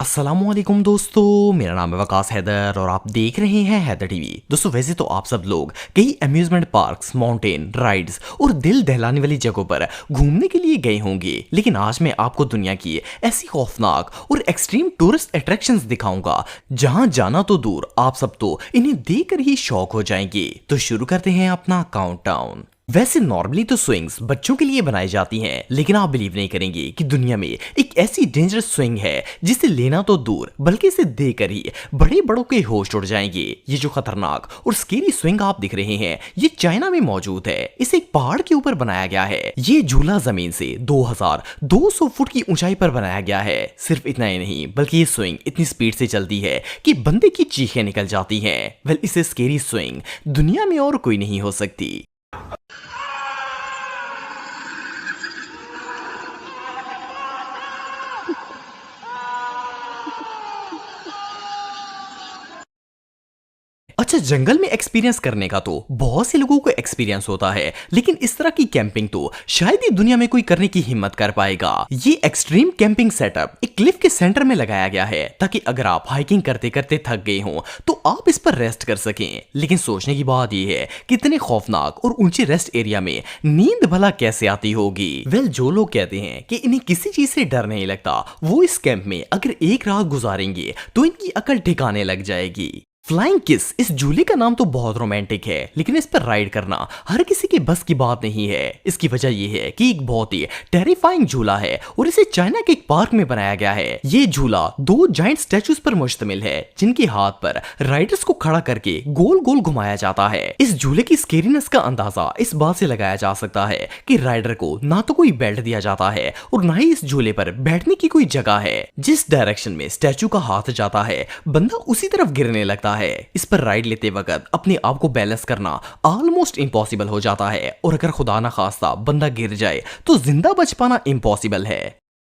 अस्सलामुअलैकुम दोस्तों, मेरा नाम है वकास हैदर और आप देख रहे हैं हैदर टीवी। दोस्तों वैसे तो आप सब लोग कई अम्यूजमेंट पार्क्स, माउंटेन राइड्स और दिल दहलाने वाली जगहों पर घूमने के लिए गए होंगे, लेकिन आज मैं आपको दुनिया की ऐसी खौफनाक और एक्सट्रीम टूरिस्ट अट्रैक्शंस दिखाऊंगा जहां जाना तो दूर, आप सब तो इन्हें देखकर ही शौक हो जाएंगे। तो शुरू करते हैं अपना काउंटडाउन। वैसे नॉर्मली तो स्विंग्स बच्चों के लिए बनाई जाती हैं, लेकिन आप बिलीव नहीं करेंगे कि दुनिया में एक ऐसी डेंजरस स्विंग है जिसे लेना तो दूर बल्कि इसे देखकर ही बड़े बड़ों के होश उड़ जाएंगे। ये जो खतरनाक और स्केरी स्विंग आप दिख रहे हैं, ये चाइना में मौजूद है। इसे एक पहाड़ के ऊपर बनाया गया है। ये झूला जमीन से 2200 फुट की ऊंचाई पर बनाया गया है। सिर्फ इतना ही नहीं, बल्कि ये स्विंग इतनी स्पीड से चलती है कि बंदे की चीखें निकल जाती हैं। वेल, इसे स्केरी स्विंग दुनिया में और कोई नहीं हो सकती। अच्छा, जंगल में एक्सपीरियंस करने का तो बहुत से लोगों को एक्सपीरियंस होता है, लेकिन इस तरह की कैंपिंग तो शायद ही दुनिया में कोई करने की हिम्मत कर पाएगा। ये एक्सट्रीम कैंपिंग सेटअप एक क्लिफ के सेंटर में लगाया गया है, ताकि अगर आप हाइकिंग करते करते थक गए हो तो आप इस पर रेस्ट कर सकें। लेकिन सोचने की बात यह है कि इतने खौफनाक और ऊंचे रेस्ट एरिया में नींद भला कैसे आती होगी। वेल, जो लोग कहते हैं कि इन्हें किसी चीज से डर नहीं लगता, वो इस कैंप में अगर एक रात गुजारेंगे तो इनकी अकल ठिकाने लग जाएगी। फ्लाइंग किस, इस झूले का नाम तो बहुत रोमांटिक है, लेकिन इस पर राइड करना हर किसी के बस की बात नहीं है। इसकी वजह यह है कि एक बहुत ही टेरिफाइंग झूला है और इसे चाइना के एक पार्क में बनाया गया है। ये झूला दो जाइंट स्टैचूज पर मुश्तमिल है, जिनके हाथ पर राइडर्स को खड़ा करके गोल गोल घुमाया जाता है। इस झूले की स्केरीनेस का अंदाजा इस बात से लगाया जा सकता है कि राइडर को ना तो कोई बेल्ट दिया जाता है और ना ही इस झूले पर बैठने की कोई जगह है। जिस डायरेक्शन में स्टैचू का हाथ जाता है, बंदा उसी तरफ गिरने लगता है। इस पर राइड लेते वक्त अपने आप को बैलेंस करना ऑलमोस्ट इम्पॉसिबल हो जाता है, और अगर खुदा ना खास्ता बंदा गिर जाए तो जिंदा बच पाना इम्पॉसिबल है।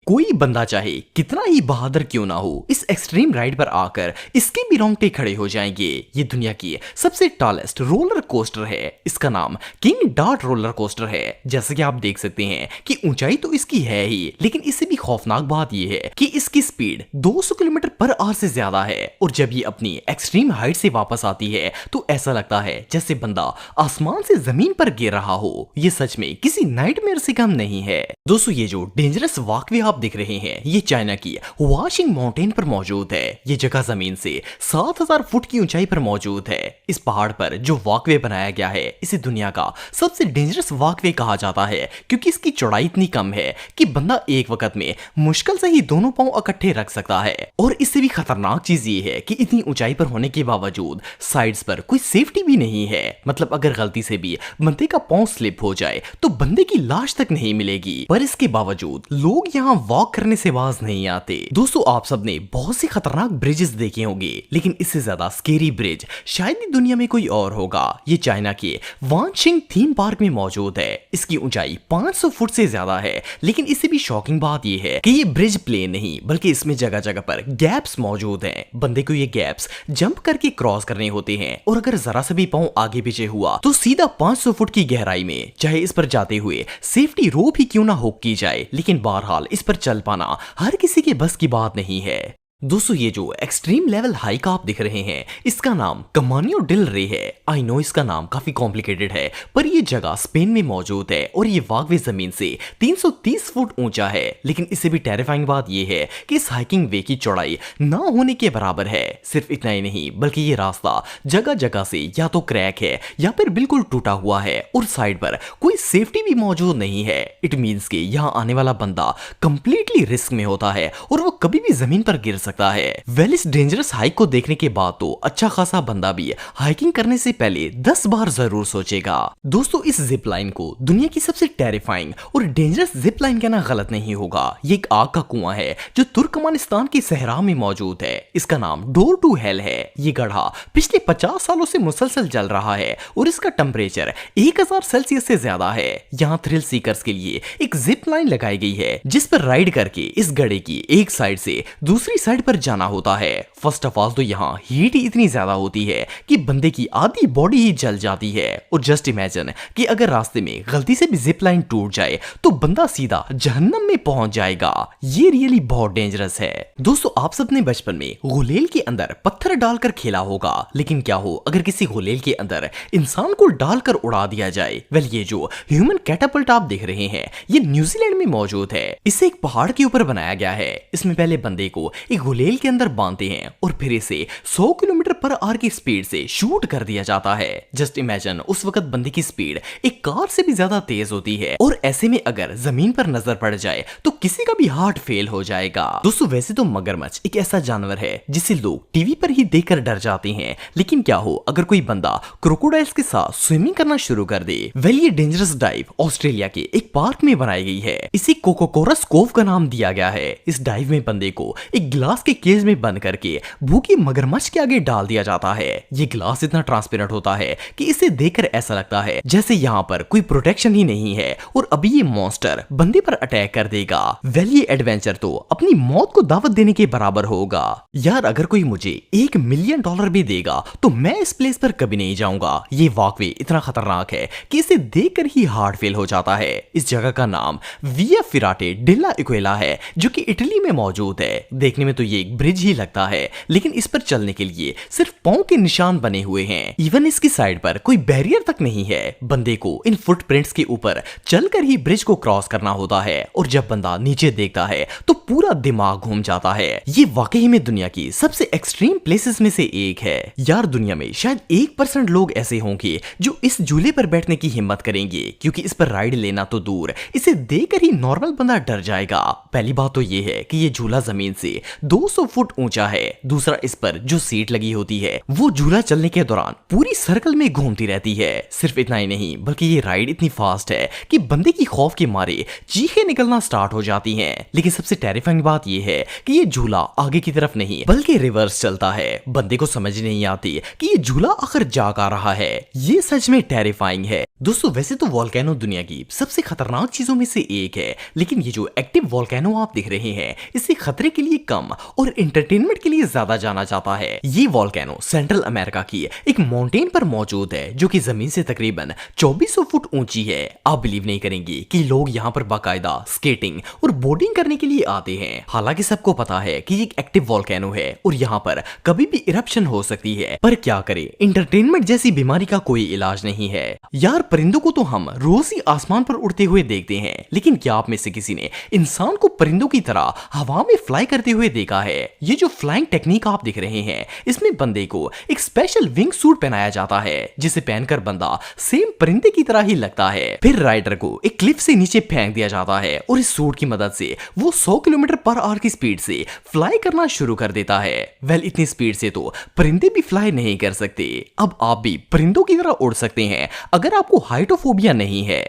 कोई बंदा चाहे कितना ही बहादुर क्यों ना हो, इस एक्सट्रीम राइड पर आकर इसके भी रोंगटे खड़े हो जाएंगे। ये दुनिया की सबसे टॉलेस्ट रोलर कोस्टर है। इसका नाम किंग डार्ट रोलर कोस्टर है। जैसे कि आप देख सकते हैं कि ऊंचाई तो इसकी है ही, लेकिन इससे भी खौफनाक बात यह है कि इसकी स्पीड 200 किलोमीटर पर आवर से ज्यादा है। और जब ये अपनी एक्सट्रीम हाइट से वापस आती है तो ऐसा लगता है जैसे बंदा आसमान से जमीन पर गिर रहा हो। ये सच में किसी नाइटमेयर से कम नहीं है। दोस्तों, ये जो डेंजरस वॉकवे आप दिख रहे हैं, ये चाइना की वाशिंग माउंटेन पर मौजूद है। ये जगह जमीन से 7000 फुट की ऊंचाई पर मौजूद है। इस पहाड़ पर जो वॉकवे बनाया गया है, इसे दुनिया का सबसे डेंजरस वॉकवे कहा जाता है, क्योंकि इसकी चौड़ाई इतनी कम है कि बंदा एक वक्त में मुश्किल से ही दोनों पांव इकट्ठे रख सकता है। और इससे भी खतरनाक चीज ये है कि इतनी ऊंचाई पर होने के बावजूद साइड्स पर कोई सेफ्टी भी नहीं है। मतलब अगर गलती से भी बंदे का पांव स्लिप हो जाए तो बंदे की लाश तक नहीं मिलेगी। पर इसके बावजूद लोग यहाँ वॉक करने से बाज नहीं आते। दोस्तों, आप सबने बहुत सी खतरनाक ब्रिजेस देखे होंगे, लेकिन इससे ज्यादा स्केरी ब्रिज शायद ही दुनिया में कोई और होगा। ये चाइना के वानशिंग थीम पार्क में मौजूद है। इसकी ऊंचाई 500 फुट से ज्यादा है, लेकिन इससे भी शॉकिंग बात यह है कि ये ब्रिज प्लेन नहीं, बल्कि इसमें जगह जगह पर गैप्स मौजूद हैं। बंदे को ये गैप्स जंप करके क्रॉस करने होते हैं, और अगर जरा सा भी पांव आगे पीछे हुआ तो सीधा 500 फुट की गहराई में, चाहे इस पर जाते हुए सेफ्टी रोप ही क्यों ना हुक की जाए, लेकिन बहरहाल इस पर चल पाना हर किसी के बस की बात नहीं है। दोस्तों, ये जो एक्सट्रीम लेवल हाइक आप दिख रहे हैं, इसका नाम कमानियो डिल रे है। आई नो इसका नाम काफी कॉम्प्लिकेटेड है, पर ये जगह स्पेन में मौजूद है और ये वॉकवे जमीन से 330 फुट ऊंचा है। लेकिन इससे भी टेरिफाइंग बात ये है कि इस हाइकिंग वे की चौड़ाई ना होने के बराबर है। सिर्फ इतना ही नहीं, बल्कि ये रास्ता जगह जगह से या तो क्रैक है या फिर बिल्कुल टूटा हुआ है, और साइड पर कोई सेफ्टी भी मौजूद नहीं है। इट मीन्स कि यहाँ आने वाला बंदा कंप्लीटली रिस्क में होता है और वो कभी भी जमीन पर गिर सकता है। वेल, इस डेंजरस हाइक को देखने के बाद तो अच्छा खासा बंदा भी हाइकिंग करने से पहले 10 बार जरूर सोचेगा। दोस्तों, इस जिप लाइन को दुनिया की सबसे टेरिफाइंग और डेंजरस जिप लाइन कहना गलत नहीं होगा। ये एक आग का कुआं है जो तुर्कमानिस्तान की सहरा में मौजूद है। इसका नाम डोर टू हेल है। ये गड्ढा पिछले 50 सालों से मुसलसल जल रहा है और इसका टेम्परेचर 1000 सेल्सियस से ज्यादा है। यहाँ थ्रिल सीकर्स के लिए एक जिप लाइन लगाई गई है, जिस पर राइड करके इस गड्ढे की एक साइड से दूसरी साइड साइड पर जाना होता है। फर्स्ट ऑफ ऑल तो यहाँ हीट इतनी ज्यादा होती है कि बंदे की आधी बॉडी ही जल जाती है। और जस्ट इमेजिन कि अगर रास्ते में गलती से भी जिप लाइन टूट जाए तो बंदा सीधा जहन्नम में पहुंच जाएगा। ये रियली बहुत डेंजरस है। दोस्तों, आप सबने बचपन में गुलेल के अंदर पत्थर डालकर खेला होगा, लेकिन क्या हो अगर किसी गुलेल के अंदर इंसान को डालकर उड़ा दिया जाए। वेल, ये जो ह्यूमन कैटापल्ट आप देख रहे हैं ये न्यूजीलैंड में मौजूद है। इसे एक पहाड़ के ऊपर बनाया गया है। इसमें पहले बंदे को एक गुलेल के अंदर बांधते हैं और फिर इसे 100 किलोमीटर पर आवर की स्पीड से शूट कर दिया जाता है। जस्ट इमेजिन उस वक्त बंदे की स्पीड एक कार से भी ज्यादा तेज होती है और ऐसे में अगर जमीन पर नजर पड़ जाए तो किसी का भी हार्ट फेल हो जाएगा। दोस्तों, वैसे तो मगरमच्छ एक ऐसा जानवर है जिसे लोग टीवी पर ही देखकर डर जाते हैं, लेकिन क्या हो अगर कोई बंदा क्रोकोडाइल्स के साथ स्विमिंग करना शुरू कर दे। वेल, ये डेंजरस डाइव ऑस्ट्रेलिया के एक पार्क में बनाई गई है। इसे कोकोकोरस कोव का नाम दिया गया है। इस डाइव में बंदे को एक ग्लास के केज में बंद करके भूखे मगरमच्छ के आगे डाल दिया जाता है। ये ग्लास इतना ट्रांसपेरेंट होता है कि इसे देखकर ऐसा लगता है जैसे यहाँ पर कोई प्रोटेक्शन ही नहीं है और अभी ये मॉन्स्टर बंदे पर अटैक कर देगा। वेल, ये एडवेंचर तो अपनी मौत को दावत देने के बराबर होगा। यार, अगर कोई मुझे $1 मिलियन भी देगा तो मैं इस प्लेस पर कभी नहीं जाऊंगा। ये वाकई इतना खतरनाक है कि इसे देखकर ही हार्ट फेल हो जाता है। इस जगह का नाम विया फिराटे डेला इक्वेला है जो कि इटली में मौजूद है। देखने में तो ये एक ब्रिज ही लगता है, लेकिन इस पर चलने के लिए सिर्फ पांव के निशान बने हुए हैं। इवन इसकी साइड पर कोई बैरियर तक नहीं है। बंदे को इन फुटप्रिंट्स के ऊपर चलकर ही ब्रिज को क्रॉस करना होता है और जब बंदा नीचे देखता है तो पूरा दिमाग घूम जाता है। ये वाकई में दुनिया की सबसे एक्सट्रीम प्लेसेस में से एक है। यार, दुनिया में शायद 1% लोग ऐसे होंगे जो इस झूले पर बैठने की हिम्मत करेंगे, क्योंकि इस पर राइड लेना तो दूर, इसे देखकर ही नॉर्मल बंदा डर जाएगा। पहली बात तो ये है कि ये झूला जमीन से 200 फुट ऊंचा है। दूसरा, इस पर जो सीट लगी होती है वो झूला चलने के दौरान पूरी सर्कल में घूमती रहती है। सिर्फ इतना ही नहीं बल्कि ये राइड इतनी फास्ट है कि बंदे की खौफ के मारे चीखें निकलना स्टार्ट हो जाती हैं। लेकिन सबसे टेरिफाइंग बात ये है कि ये झूला आगे की तरफ नहीं बल्कि रिवर्स चलता है। बंदे को समझ नहीं आती कि ये झूला आखिर जा आ रहा है। ये सच में टेरिफाइंग है। दोस्तों, वैसे तो वोल्केनो दुनिया की सबसे खतरनाक चीजों में से एक है, लेकिन ये जो एक्टिव वोल्केनो आप देख रहे हैं इसे खतरे के लिए कम और एंटरटेनमेंट के लिए ज्यादा जाना जाता है। ये वोल्केनो सेंट्रल अमेरिका की एक माउंटेन पर मौजूद है जो कि जमीन से तकरीबन 2400 फुट ऊंची है। आप बिलीव नहीं करेंगे कि लोग यहाँ पर बाकायदा स्केटिंग और बोटिंग करने के लिए आते हैं। हालांकि सबको पता है कि ये एक एक्टिव वोल्केनो है और यहाँ पर कभी भी इरप्शन हो सकती है, पर क्या करें, एंटरटेनमेंट जैसी बीमारी का कोई इलाज नहीं है। यार, परिंदों को तो हम रोज ही आसमान पर उड़ते हुए देखते हैं, लेकिन क्या आप में से किसी ने इंसान को परिंदों की तरह हवा में फ्लाई करते हुए देखा है? ये जो फ्लाइंग टेक्निक आप देख रहे हैं इसमें बंदे को एक स्पेशल विंग सूट पहनाया जाता है जिसे पहनकर बंदा सेम परिंदे की तरह ही लगता है। फिर राइडर को एक क्लिफ से नीचे फेंक दिया जाता है और इस सूट की मदद से वो 100 किलोमीटर पर आवर की स्पीड से फ्लाई करना शुरू कर देता है। वेल, इतनी स्पीड से तो परिंदे भी फ्लाई नहीं कर सकते। अब आप भी परिंदों की तरह उड़ सकते हैं अगर आपको हाइटोफोबिया नहीं है।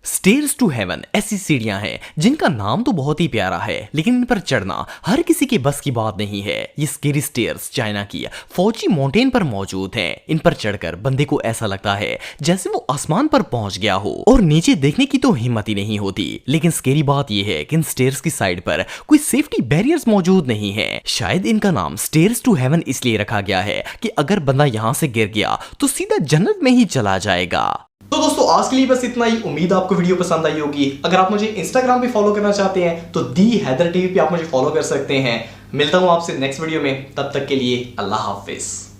स्टेयर्स टू हेवन ऐसी सीढ़ियां हैं जिनका नाम तो बहुत ही प्यारा है, लेकिन इन पर चढ़ना हर किसी के बस की बात नहीं है। ये स्केरी स्टेयर्स चाइना की फौजी माउंटेन पर मौजूद हैं। इन पर चढ़कर बंदे को ऐसा लगता है जैसे वो आसमान पर पहुंच गया हो और नीचे देखने की तो हिम्मत ही नहीं होती। लेकिन स्केरी बात यह है कि इन स्टेयर्स की साइड पर कोई सेफ्टी बैरियर्स मौजूद नहीं है। शायद इनका नाम स्टेयर्स टू हेवन इसलिए रखा गया है कि अगर बंदा यहाँ से गिर गया तो सीधा जन्नत में ही चला जाएगा। तो दोस्तों, आज के लिए बस इतना ही। उम्मीद आपको वीडियो पसंद आई होगी। अगर आप मुझे इंस्टाग्राम पे फॉलो करना चाहते हैं तो दी हैदर टीवी पे आप मुझे फॉलो कर सकते हैं। मिलता हूं आपसे नेक्स्ट वीडियो में, तब तक के लिए अल्लाह हाफिज।